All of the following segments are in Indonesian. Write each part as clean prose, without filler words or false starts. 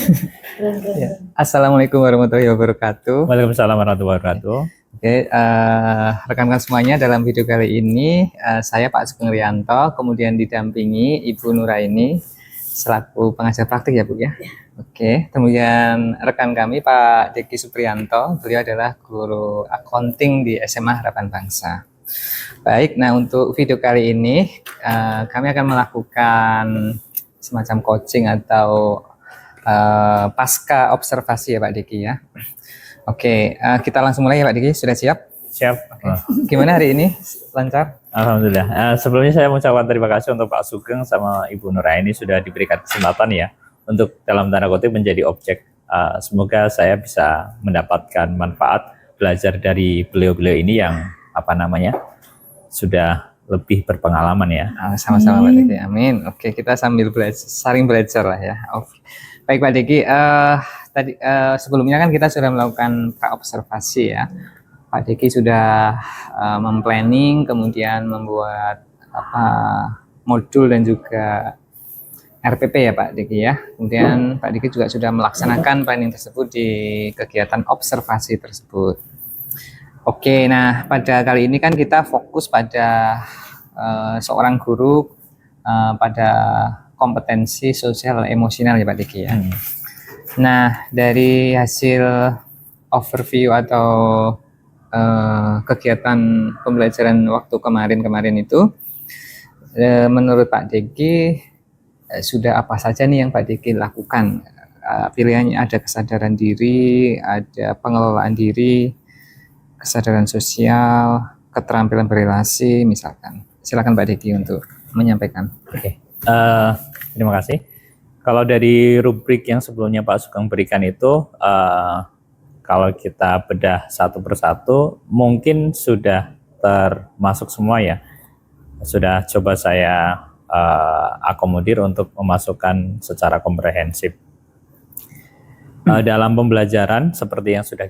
Ya. Assalamualaikum warahmatullahi wabarakatuh. Waalaikumsalam warahmatullahi wabarakatuh. Oke, rekan-rekan semuanya, dalam video kali ini saya Pak Sugeng Rianto, kemudian didampingi Ibu Nuraini selaku pengajar praktik ya Bu ya. Oke, kemudian rekan kami Pak Deki Suprianto, beliau adalah guru accounting di SMA Harapan Bangsa. Baik, nah untuk video kali ini kami akan melakukan semacam coaching atau pasca observasi ya Pak Deki ya. Oke, kita langsung mulai ya Pak Diki, sudah siap? Siap. Gimana hari ini? Lancar? Alhamdulillah. Sebelumnya saya mengucapkan terima kasih untuk Pak Sugeng sama Ibu Nuraini sudah diberikan kesempatan ya untuk dalam tanda kutip menjadi objek. Semoga saya bisa mendapatkan manfaat belajar dari beliau-beliau ini yang sudah lebih berpengalaman ya. Sama-sama Pak Diki, amin. Oke, kita sambil saling belajar lah ya. Oke. Baik Pak Diki, tadi sebelumnya kan kita sudah melakukan pra-observasi ya. Pak Diki sudah memplanning, kemudian membuat modul dan juga RPP ya Pak Diki ya. Kemudian Pak Diki juga sudah melaksanakan planning tersebut di kegiatan observasi tersebut. Oke, nah pada kali ini kan kita fokus pada seorang guru pada kompetensi sosial emosional ya Pak Diki ya. Nah, dari hasil overview atau kegiatan pembelajaran waktu kemarin itu, menurut Pak Diki sudah apa saja nih yang Pak Diki lakukan? Pilihannya ada kesadaran diri, ada pengelolaan diri, kesadaran sosial, keterampilan berrelasi, misalkan. Silakan Pak Diki untuk menyampaikan. Oke. Terima kasih. Kalau dari rubrik yang sebelumnya Pak Sugeng berikan itu, kalau kita bedah satu persatu, mungkin sudah termasuk semua ya. Sudah coba saya akomodir untuk memasukkan secara komprehensif. Dalam pembelajaran seperti yang sudah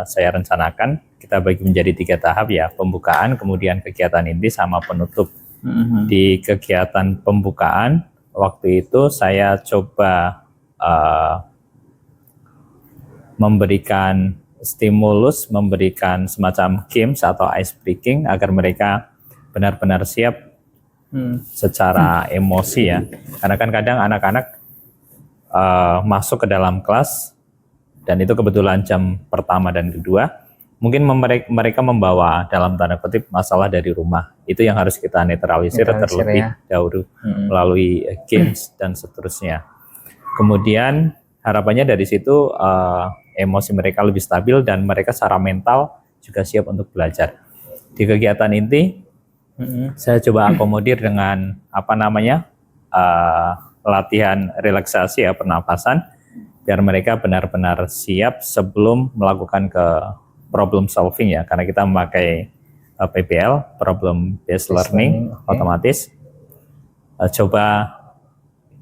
saya rencanakan, kita bagi menjadi 3 tahap ya, pembukaan, kemudian kegiatan inti, sama penutup. Di kegiatan pembukaan, waktu itu saya coba memberikan stimulus, memberikan semacam games atau ice breaking agar mereka benar-benar siap secara emosi ya. Karena kan kadang anak-anak masuk ke dalam kelas, dan itu kebetulan jam pertama dan kedua, mungkin mereka membawa dalam tanda kutip masalah dari rumah. Itu yang harus kita netralisir terlebih dahulu melalui games dan seterusnya. Kemudian harapannya dari situ emosi mereka lebih stabil dan mereka secara mental juga siap untuk belajar. Di kegiatan inti saya coba akomodir dengan latihan relaksasi ya, pernapasan, biar mereka benar-benar siap sebelum melakukan ke problem solving ya, karena kita memakai PBL, problem based learning, otomatis. Coba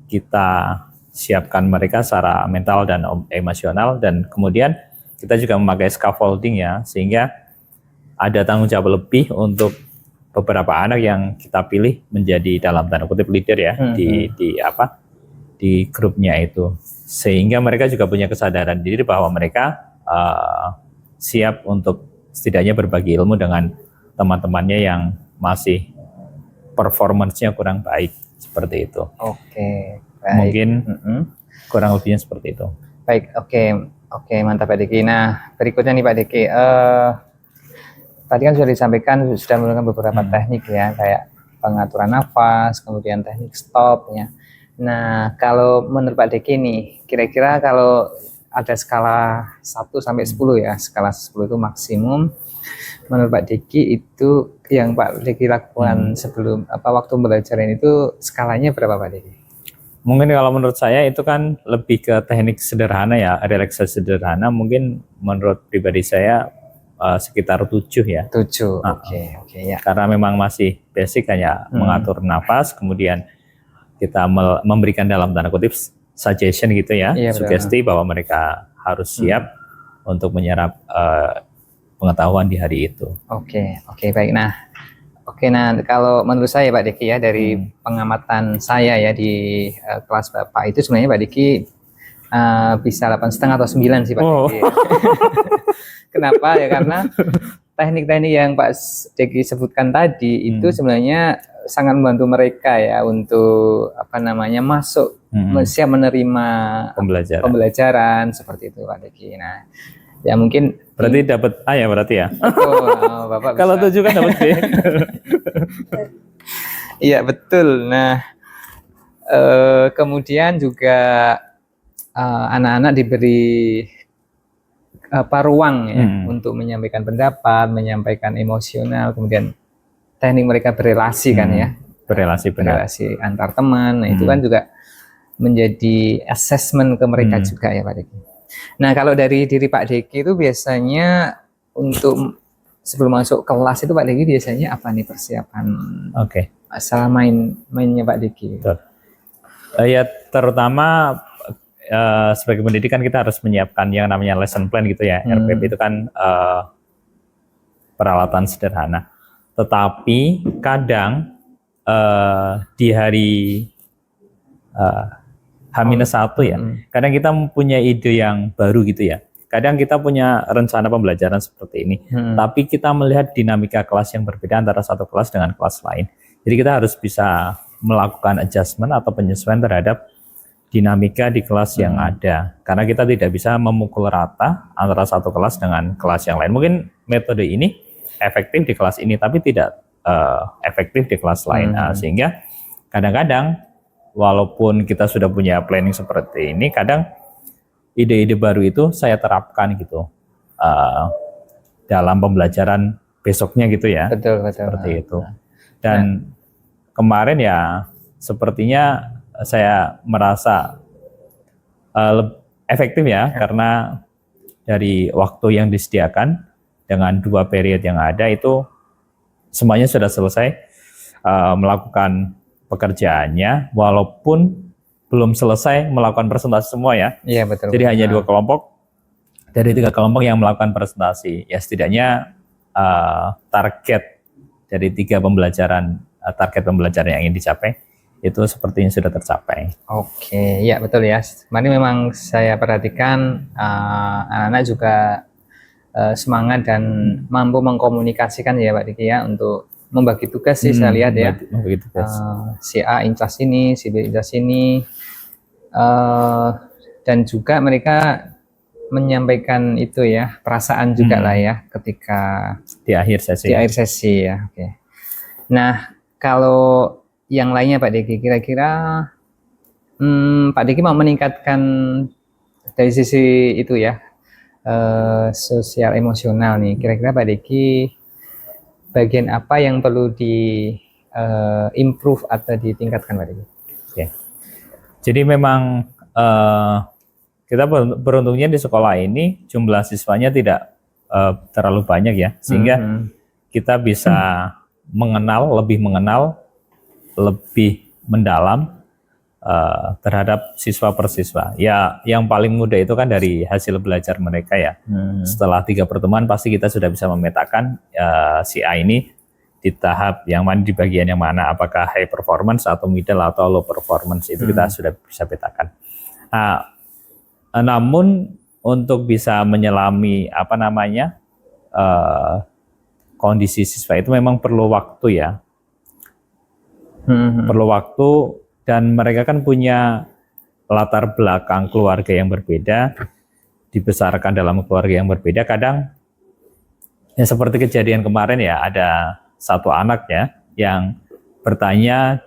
kita siapkan mereka secara mental dan emosional, dan kemudian kita juga memakai scaffolding ya, sehingga ada tanggung jawab lebih untuk beberapa anak yang kita pilih menjadi dalam tanda kutip leader ya di grupnya itu, sehingga mereka juga punya kesadaran diri bahwa mereka siap untuk setidaknya berbagi ilmu dengan teman-temannya yang masih performance-nya kurang baik, seperti itu. Oke, baik. Mungkin kurang lebihnya seperti itu. Baik, oke, mantap Pak Diki. Nah, berikutnya nih Pak Diki, tadi kan sudah disampaikan, sudah menggunakan beberapa teknik ya, kayak pengaturan nafas, kemudian teknik stop ya. Nah, kalau menurut Pak Diki nih, kira-kira kalau ada skala 1 sampai 10 ya, skala 10 itu maksimum. Menurut Pak Diki itu yang Pak Diki lakukan sebelum waktu belajaran itu skalanya berapa Pak Diki? Mungkin kalau menurut saya itu kan lebih ke teknik sederhana ya, relaksasi sederhana. Mungkin menurut pribadi saya sekitar 7 ya. 7, oke ya. Karena memang masih basic, hanya mengatur nafas, kemudian kita memberikan dalam tanda kutip suggestion gitu ya, sugesti bahwa mereka harus siap untuk menyerap pengetahuan di hari itu. Oke, baik. Nah, kalau menurut saya Pak Diki ya, dari pengamatan saya ya di kelas Bapak itu, sebenarnya Pak Diki bisa 8,5 atau 9 sih Pak Oh. Diki. Kenapa ya? Karena teknik-teknik yang Pak Diki sebutkan tadi itu sebenarnya sangat membantu mereka ya untuk apa namanya masuk siap menerima pembelajaran seperti itu Pak Diki. Nah, ya mungkin berarti dapat A ya berarti ya. Bapak kalau 7 kan dapat B. Iya betul. Nah, kemudian juga anak-anak diberi ruang ya untuk menyampaikan pendapat, menyampaikan emosional, kemudian teknik mereka berelasi kan ya, berelasi antar teman. Nah, itu kan juga menjadi assessment ke mereka juga ya Pak Diki. Nah, kalau dari diri Pak Diki itu biasanya untuk sebelum masuk kelas itu Pak Diki biasanya apa nih persiapan? Salah mainnya Pak Diki. Ya terutama sebagai pendidikan kita harus menyiapkan yang namanya lesson plan gitu ya. RPP itu kan peralatan sederhana. Tetapi kadang di hari H-1 ya, kadang kita mempunyai ide yang baru gitu ya. Kadang kita punya rencana pembelajaran seperti ini, tapi kita melihat dinamika kelas yang berbeda antara satu kelas dengan kelas lain. Jadi kita harus bisa melakukan adjustment atau penyesuaian terhadap dinamika di kelas yang ada. Karena kita tidak bisa memukul rata antara satu kelas dengan kelas yang lain. Mungkin metode ini efektif di kelas ini, tapi tidak efektif di kelas lain. Sehingga kadang-kadang walaupun kita sudah punya planning seperti ini, kadang ide-ide baru itu saya terapkan gitu dalam pembelajaran besoknya gitu ya. Betul. Seperti itu. Dan kemarin ya sepertinya saya merasa efektif ya, karena dari waktu yang disediakan dengan 2 period yang ada itu semuanya sudah selesai melakukan pekerjaannya, walaupun belum selesai melakukan presentasi semua ya. Iya betul. Jadi hanya 2 kelompok dari 3 kelompok yang melakukan presentasi. Ya setidaknya target dari 3 pembelajaran, target pembelajaran yang ingin dicapai itu sepertinya sudah tercapai. Oke, ya betul ya. Ini memang saya perhatikan anak-anak juga semangat dan mampu mengkomunikasikan ya Pak Diki ya, untuk membagi tugas sih saya lihat ya. Membagi tugas. Si A incas ini, si B incas ini, dan juga mereka menyampaikan itu ya, perasaan juga lah ya ketika di akhir sesi. Di akhir sesi ya. Oke. Nah, kalau yang lainnya Pak Diki, kira-kira Pak Diki mau meningkatkan dari sisi itu ya, sosial emosional nih. Kira-kira Pak Diki bagian apa yang perlu di improve atau ditingkatkan Pak Diki? Oke. Jadi memang kita beruntungnya di sekolah ini jumlah siswanya tidak terlalu banyak ya, sehingga kita bisa lebih mengenal, lebih mendalam terhadap siswa per siswa. Ya, yang paling mudah itu kan dari hasil belajar mereka ya. Setelah 3 pertemuan pasti kita sudah bisa memetakan si A ini di tahap yang mana, di bagian yang mana, apakah high performance atau middle atau low performance, itu kita sudah bisa petakan. Nah, namun untuk bisa menyelami kondisi siswa itu memang perlu waktu ya. Perlu waktu, dan mereka kan punya latar belakang keluarga yang berbeda, dibesarkan dalam keluarga yang berbeda. Kadang ya seperti kejadian kemarin ya, ada satu anak ya yang bertanya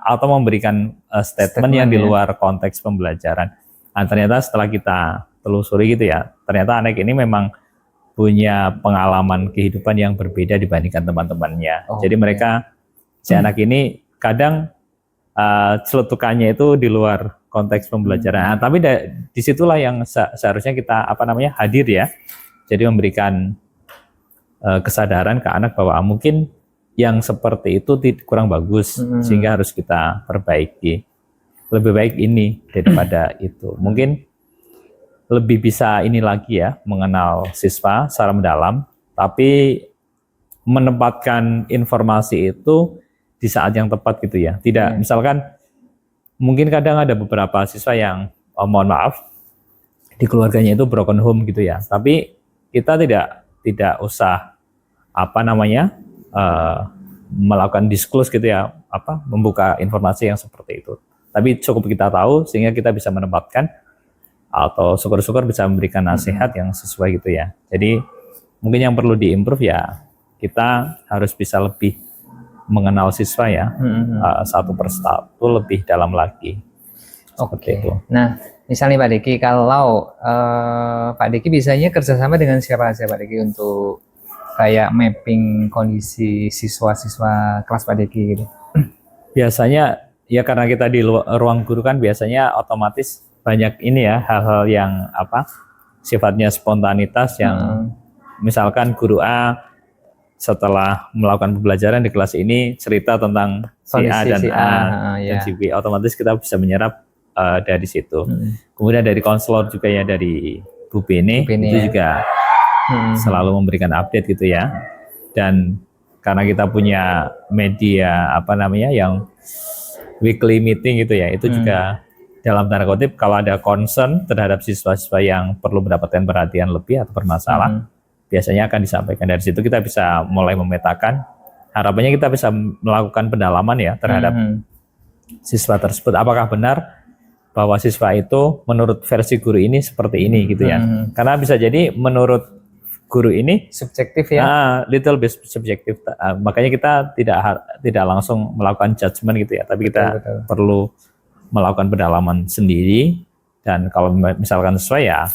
atau memberikan statement yang di luar konteks pembelajaran. Nah, ternyata setelah kita telusuri gitu ya, ternyata anak ini memang punya pengalaman kehidupan yang berbeda dibandingkan teman-temannya. Jadi mereka, si anak ini kadang celutukannya itu di luar konteks pembelajaran. Nah, tapi disitulah yang seharusnya kita hadir ya. Jadi memberikan kesadaran ke anak bahwa mungkin yang seperti itu kurang bagus, sehingga harus kita perbaiki. Lebih baik ini daripada itu. Mungkin lebih bisa ini lagi ya, mengenal siswa secara mendalam, tapi menempatkan informasi itu di saat yang tepat gitu ya. Tidak misalkan mungkin kadang ada beberapa siswa yang mohon maaf di keluarganya itu broken home gitu ya. Tapi kita tidak usah apa namanya melakukan disclose gitu ya, membuka informasi yang seperti itu. Tapi cukup kita tahu sehingga kita bisa menempatkan atau syukur-syukur bisa memberikan nasihat yang sesuai gitu ya. Jadi mungkin yang perlu diimprove ya, kita harus bisa lebih mengenal siswa ya, satu persatu lebih dalam lagi. Oke. Itu. Nah, misalnya Pak Diki, kalau Pak Diki biasanya kerjasama dengan siapa Pak Diki untuk kayak mapping kondisi siswa-siswa kelas Pak Diki gitu? Biasanya ya karena kita di ruang guru kan biasanya otomatis banyak ini ya hal-hal yang sifatnya spontanitas yang misalkan guru A setelah melakukan pembelajaran di kelas ini cerita tentang si A dan si B, otomatis kita bisa menyerap dari situ. Kemudian dari konselor juga ya, dari Bu Bene itu juga selalu memberikan update gitu ya. Dan karena kita punya media yang weekly meeting gitu ya, itu juga dalam tanda kutip kalau ada concern terhadap siswa-siswa yang perlu mendapatkan perhatian lebih atau bermasalah, biasanya akan disampaikan. Dari situ kita bisa mulai memetakan, harapannya kita bisa melakukan pendalaman ya terhadap siswa tersebut. Apakah benar bahwa siswa itu menurut versi guru ini seperti ini gitu ya. Karena bisa jadi menurut guru ini subjektif ya. Little bit subjektif. Makanya kita tidak langsung melakukan judgement gitu ya, tapi kita perlu melakukan pendalaman sendiri, dan kalau misalkan sesuai ya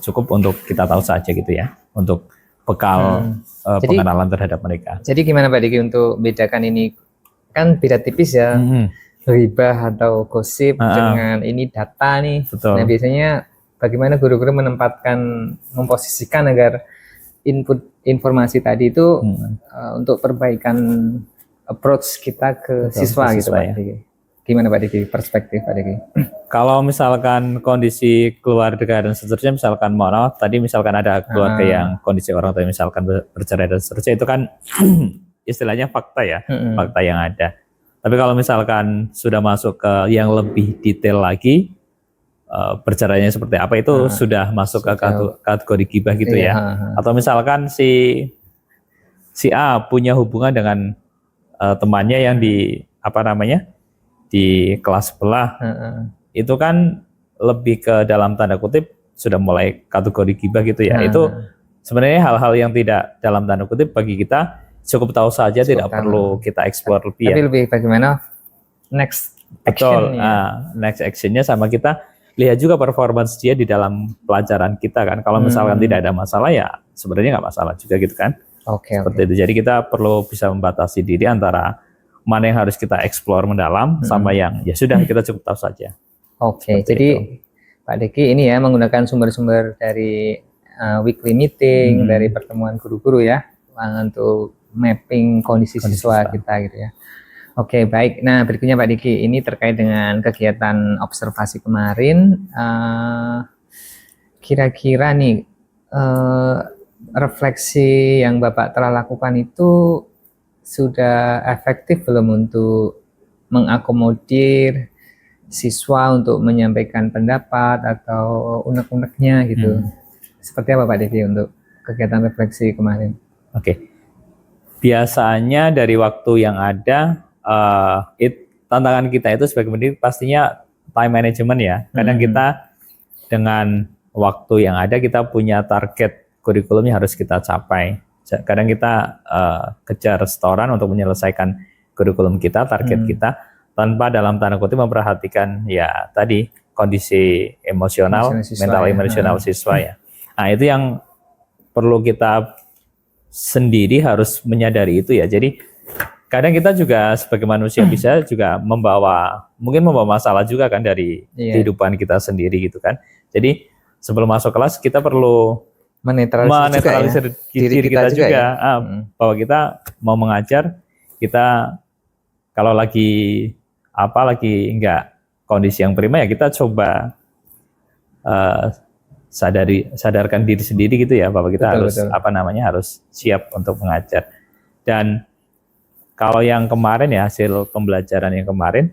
cukup untuk kita tahu saja gitu ya, untuk bekal pengenalan terhadap mereka. Jadi gimana Pak Diki untuk bedakan ini, kan beda tipis ya, ghibah atau gosip dengan ini data nih. Betul. Nah biasanya bagaimana guru-guru memposisikan agar input informasi tadi itu untuk perbaikan approach kita ke siswa gitu Pak Diki. Gimana Pak Diki, perspektif Pak Diki? Kalau misalkan kondisi keluarga dan seterusnya, misalkan mohon maaf tadi misalkan ada keluarga yang kondisi orang tua misalkan bercerai dan seterusnya, itu kan istilahnya fakta ya, fakta yang ada. Tapi kalau misalkan sudah masuk ke yang lebih detail lagi, bercerainya seperti apa, itu sudah masuk ke kategori ghibah gitu ya. Atau misalkan si A punya hubungan dengan temannya yang di di kelas sebelah, itu kan lebih ke dalam tanda kutip sudah mulai kategori ghibah gitu ya. Itu sebenarnya hal-hal yang tidak dalam tanda kutip bagi kita cukup tahu saja, tidak perlu kita explore lebih. Tapi lebih bagaimana next action. Next actionnya, sama kita lihat juga performance dia di dalam pelajaran kita kan. Kalau misalkan tidak ada masalah ya sebenarnya nggak masalah juga gitu kan. Seperti itu. Jadi kita perlu bisa membatasi diri antara mana yang harus kita explore mendalam sama yang ya sudah kita cukup tahu saja. Jadi itu. Pak Diki ini ya menggunakan sumber-sumber dari weekly meeting, dari pertemuan guru-guru ya, untuk mapping kondisi siswa kita gitu ya. Baik. Nah berikutnya Pak Diki, ini terkait dengan kegiatan observasi kemarin. Kira-kira nih refleksi yang Bapak telah lakukan itu sudah efektif belum untuk mengakomodir siswa untuk menyampaikan pendapat atau unek-uneknya gitu? Seperti apa Pak Devi untuk kegiatan refleksi kemarin? Biasanya dari waktu yang ada, tantangan kita itu sebagai pendidik pastinya time management ya. Kadang kita dengan waktu yang ada kita punya target kurikulumnya harus kita capai. Kadang kita kejar setoran untuk menyelesaikan kurikulum kita, target kita, tanpa dalam tanda kutip memperhatikan ya tadi kondisi emosional, mental emosional siswa ya. Nah itu yang perlu kita sendiri harus menyadari itu ya. Jadi kadang kita juga sebagai manusia bisa juga membawa masalah juga kan dari kehidupan kita sendiri gitu kan. Jadi sebelum masuk kelas kita perlu menetralisir diri kita juga ya? Bahwa kita mau mengajar, kita kalau lagi enggak kondisi yang prima ya kita coba sadarkan diri sendiri gitu ya, bahwa kita harus siap untuk mengajar. Dan kalau yang kemarin ya, hasil pembelajaran yang kemarin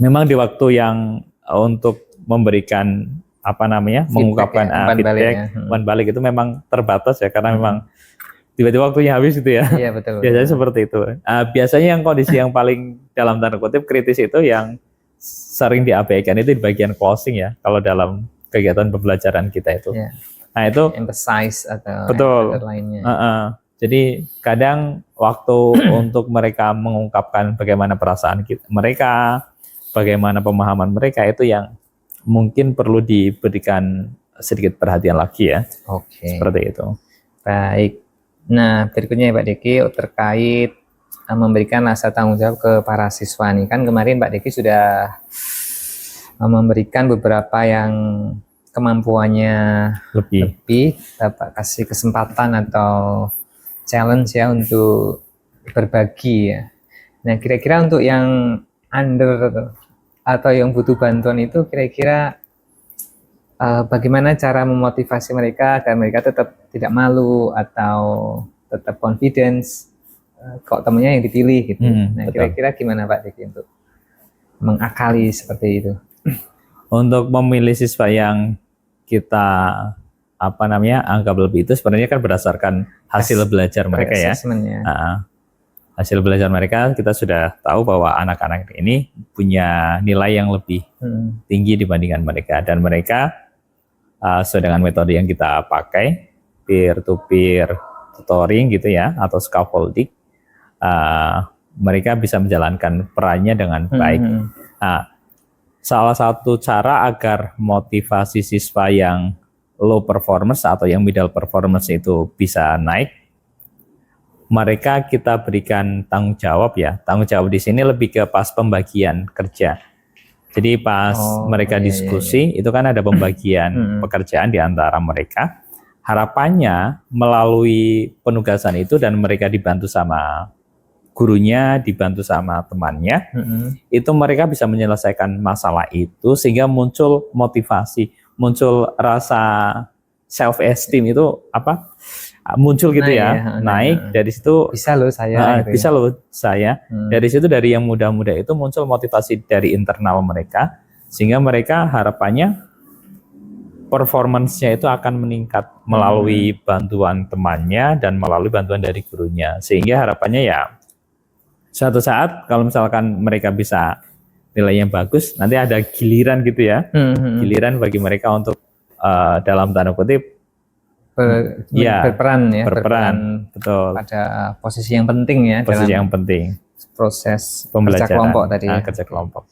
memang di waktu yang untuk memberikan apa namanya, Feedback mengungkapkan ya, umpan balik feedback, ya. umpan balik itu memang terbatas ya, karena memang tiba-tiba waktunya habis gitu ya. Iya betul. Biasanya seperti itu. Biasanya yang kondisi yang paling dalam tanda kutip kritis itu yang sering diabaikan itu di bagian closing ya, kalau dalam kegiatan pembelajaran kita itu. Ya. Nah itu Emphasize atau betul. lainnya. Jadi kadang waktu untuk mereka mengungkapkan bagaimana perasaan mereka, bagaimana pemahaman mereka, itu yang mungkin perlu diberikan sedikit perhatian lagi ya. Oke. Seperti itu. Baik. Nah, berikutnya ya Pak Diki terkait memberikan rasa tanggung jawab ke para siswa nih. Kan kemarin Pak Diki sudah memberikan beberapa yang kemampuannya lebih dapat kasih kesempatan atau challenge ya untuk berbagi ya. Nah, kira-kira untuk yang under atau yang butuh bantuan itu kira-kira bagaimana cara memotivasi mereka agar mereka tetap tidak malu atau tetap confidence kok temennya yang dipilih gitu. Nah, kira-kira gimana Pak Diki untuk mengakali seperti itu? Untuk memilih siswa yang kita anggap lebih, itu sebenarnya kan berdasarkan hasil belajar mereka ya. Hasil belajar mereka kita sudah tahu bahwa anak-anak ini punya nilai yang lebih tinggi dibandingkan mereka, dan mereka sesuai dengan metode yang kita pakai, peer-to-peer tutoring gitu ya, atau scaffolding, mereka bisa menjalankan perannya dengan baik. Salah satu cara agar motivasi siswa yang low performance atau yang middle performance itu bisa naik, mereka kita berikan tanggung jawab ya. Tanggung jawab di sini lebih ke pas pembagian kerja. Jadi pas mereka diskusi, itu kan ada pembagian pekerjaan di antara mereka. Harapannya melalui penugasan itu dan mereka dibantu sama gurunya, dibantu sama temannya, itu mereka bisa menyelesaikan masalah itu sehingga muncul motivasi, muncul rasa self esteem itu muncul gitu naik dari situ, bisa loh saya bisa loh saya. Dari situ, dari yang muda-muda itu muncul motivasi dari internal mereka, sehingga mereka harapannya performance-nya itu akan meningkat melalui bantuan temannya dan melalui bantuan dari gurunya, sehingga harapannya ya suatu saat kalau misalkan mereka bisa nilainya bagus, nanti ada giliran gitu ya, giliran bagi mereka untuk dalam tanda kutip berperan betul pada posisi yang penting ya, posisi dalam yang penting proses pembelajaran kerja kelompok tadi ya. Kerja kelompok.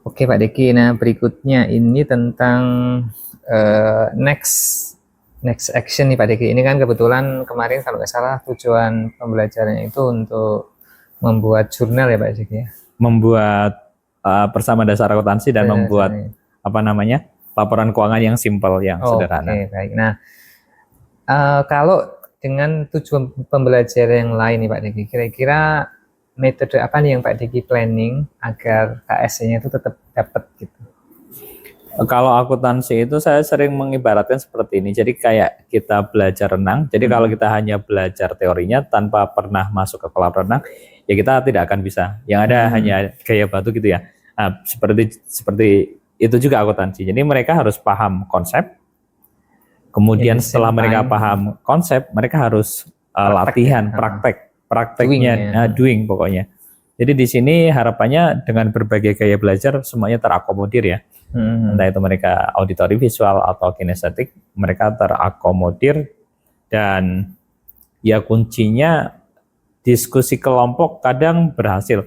Oke Pak Diki, nah berikutnya ini tentang next action nih Pak Diki. Ini kan kebetulan kemarin kalau nggak salah tujuan pembelajarannya itu untuk membuat jurnal ya Pak Diki ya. Membuat bersama dasar akuntansi dan membuat laporan keuangan yang simpel, yang sederhana. Oke, baik. Nah, kalau dengan tujuan pembelajaran yang lain nih Pak Diki, kira-kira metode apa nih yang Pak Diki planning agar KSC-nya itu tetap dapat gitu? Kalau akuntansi itu saya sering mengibaratkan seperti ini. Jadi kayak kita belajar renang. Jadi kalau kita hanya belajar teorinya tanpa pernah masuk ke kolam renang, ya kita tidak akan bisa. Yang ada hanya gaya batu gitu ya. Nah, seperti itu juga akuntansi. Jadi mereka harus paham konsep. Kemudian setelah mereka paham konsep, mereka harus latihan, prakteknya, doing pokoknya. Jadi di sini harapannya dengan berbagai gaya belajar semuanya terakomodir ya. Entah itu mereka auditori, visual, atau kinestetik, mereka terakomodir. Dan ya kuncinya diskusi kelompok kadang berhasil.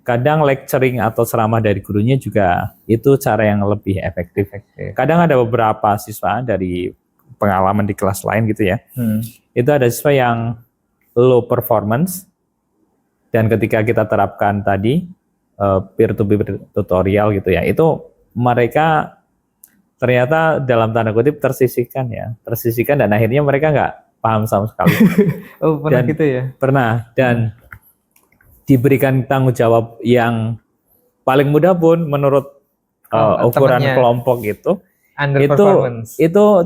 Kadang lecturing atau ceramah dari gurunya juga itu cara yang lebih efektif. Kadang ada beberapa siswa dari pengalaman di kelas lain gitu ya, itu ada siswa yang low performance, dan ketika kita terapkan tadi peer-to-peer tutorial gitu ya, itu mereka ternyata dalam tanda kutip tersisihkan dan akhirnya mereka nggak paham sama sekali. Pernah dan, gitu ya? Pernah, dan diberikan tanggung jawab yang paling mudah pun menurut ukuran kelompok itu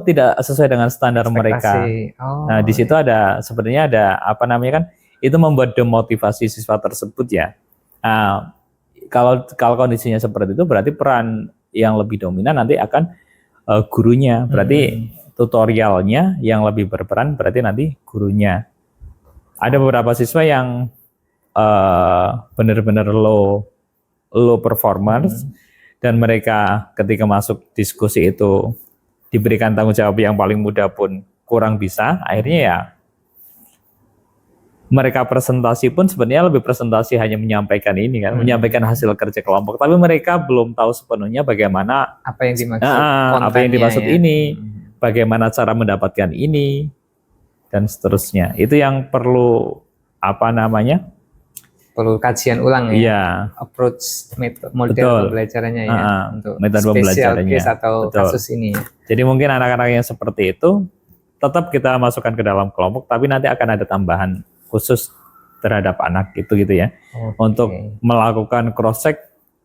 tidak sesuai dengan standar mereka. Nah, di situ sebenarnya ada itu membuat demotivasi siswa tersebut ya. kalau kondisinya seperti itu berarti peran yang lebih dominan nanti akan gurunya. Berarti tutorialnya yang lebih berperan berarti nanti gurunya. Ada beberapa siswa yang benar-benar low performance dan mereka ketika masuk diskusi itu diberikan tanggung jawab yang paling mudah pun kurang bisa, akhirnya ya mereka presentasi pun sebenarnya lebih presentasi hanya menyampaikan ini kan, menyampaikan hasil kerja kelompok, tapi mereka belum tahu sepenuhnya bagaimana Apa yang dimaksud apa yang dimaksud ya? ini, bagaimana cara mendapatkan ini dan seterusnya. Itu yang perlu Perlu kajian ulang ya. Iya. Approach model pembelajarannya ya untuk metode special pembelajarannya case atau kasus ini. Jadi mungkin anak-anak yang seperti itu tetap kita masukkan ke dalam kelompok, tapi nanti akan ada tambahan khusus terhadap anak itu gitu ya, untuk melakukan cross check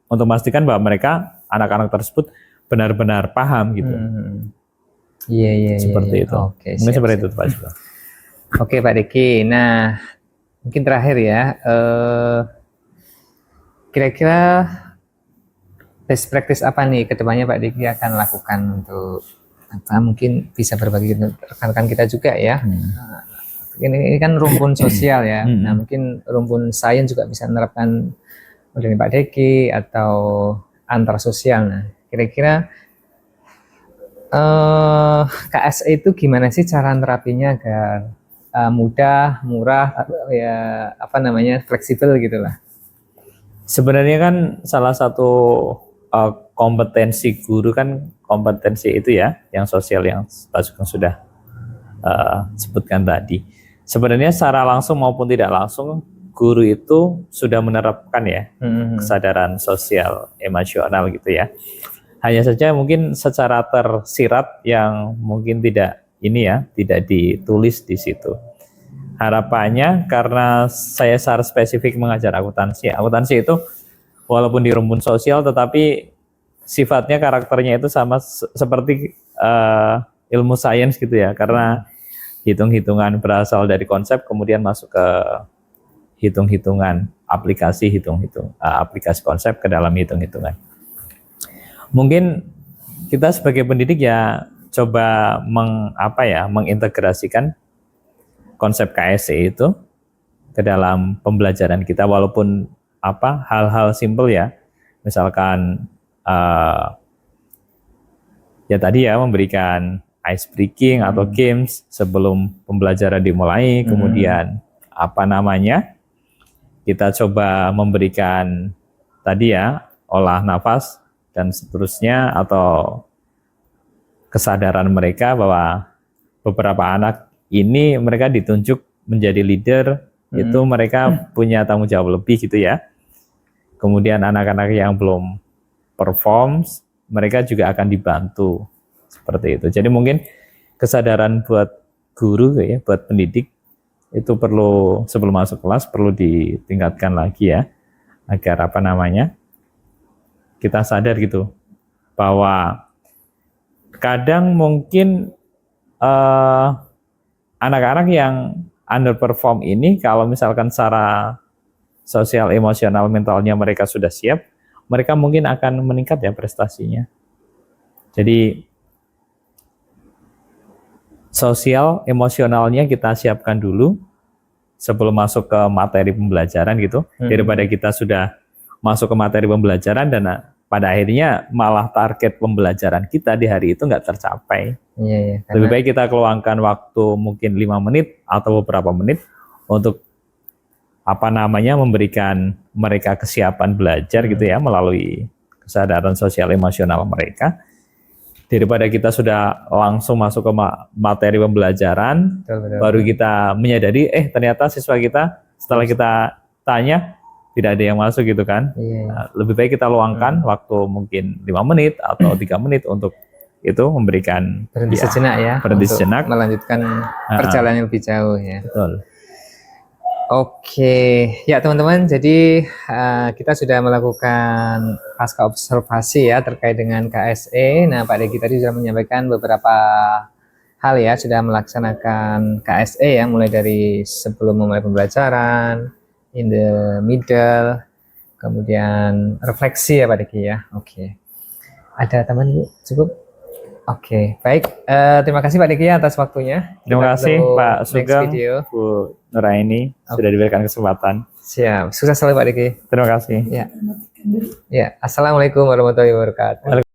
untuk memastikan bahwa mereka anak-anak tersebut benar-benar paham gitu. Iya. Seperti itu. Mungkin seperti itu Pak. Oke Pak Diki. Nah mungkin terakhir ya, kira-kira best practice apa nih kedepannya Pak Diki akan lakukan untuk apa? Mungkin bisa berbagi rekan-rekan kita juga ya. Ini kan rumpun sosial ya. Nah mungkin rumpun sains juga bisa menerapkan model Pak Diki atau antar sosial. Nah kira-kira KSE itu gimana sih cara terapinya agar mudah, murah, ya fleksibel gitulah. Sebenarnya kan salah satu kompetensi guru kan kompetensi itu ya, yang sosial yang Pak Sugeng sudah sebutkan tadi. Sebenarnya secara langsung maupun tidak langsung guru itu sudah menerapkan ya kesadaran sosial emosional gitu ya. Hanya saja mungkin secara tersirat yang mungkin tidak ditulis di situ. Harapannya karena saya secara spesifik mengajar akuntansi itu walaupun di rumpun sosial tetapi sifatnya karakternya itu sama seperti ilmu sains gitu ya, karena hitung-hitungan berasal dari konsep kemudian masuk ke hitung-hitungan aplikasi aplikasi konsep ke dalam hitung-hitungan. Mungkin kita sebagai pendidik ya coba mengintegrasikan konsep KSE itu ke dalam pembelajaran kita, walaupun hal-hal simpel ya, misalkan ya tadi ya memberikan ice breaking atau games sebelum pembelajaran dimulai, kemudian kita coba memberikan tadi ya olah nafas dan seterusnya, atau kesadaran mereka bahwa beberapa anak ini mereka ditunjuk menjadi leader, itu mereka punya tanggung jawab lebih gitu ya. Kemudian anak-anak yang belum perform, mereka juga akan dibantu seperti itu. Jadi mungkin kesadaran buat guru ya, buat pendidik itu perlu sebelum masuk kelas perlu ditingkatkan lagi ya, agar kita sadar gitu bahwa kadang mungkin anak-anak yang underperform ini kalau misalkan secara sosial, emosional, mentalnya mereka sudah siap, mereka mungkin akan meningkat ya prestasinya. Jadi sosial, emosionalnya kita siapkan dulu sebelum masuk ke materi pembelajaran gitu, daripada kita sudah masuk ke materi pembelajaran dan pada akhirnya malah target pembelajaran kita di hari itu nggak tercapai. Lebih baik kita keluangkan waktu mungkin 5 menit atau beberapa menit untuk memberikan mereka kesiapan belajar gitu ya, melalui kesadaran sosial emosional mereka, daripada kita sudah langsung masuk ke materi pembelajaran. Betul. Baru kita menyadari ternyata siswa kita setelah kita tanya tidak ada yang masuk gitu kan. Nah, lebih baik kita luangkan waktu mungkin 5 menit atau 3 menit untuk itu memberikan berhenti sejenak melanjutkan perjalanan lebih jauh ya. Betul. Oke, ya teman-teman, jadi kita sudah melakukan pasca observasi ya terkait dengan KSE. Nah, Pak Diki tadi sudah menyampaikan beberapa hal ya, sudah melaksanakan KSE ya, mulai dari sebelum memulai pembelajaran, in the middle, kemudian refleksi ya Pak Diki ya. Oke. Ada teman Bu? Cukup? Oke, baik. Terima kasih Pak Diki atas waktunya. Terima kasih Kita Pak next Sugeng, video. Bu Nuraini sudah diberikan kesempatan. Siap. Sukses selalu Pak Diki. Terima kasih. Ya. Ya. Assalamualaikum warahmatullahi wabarakatuh.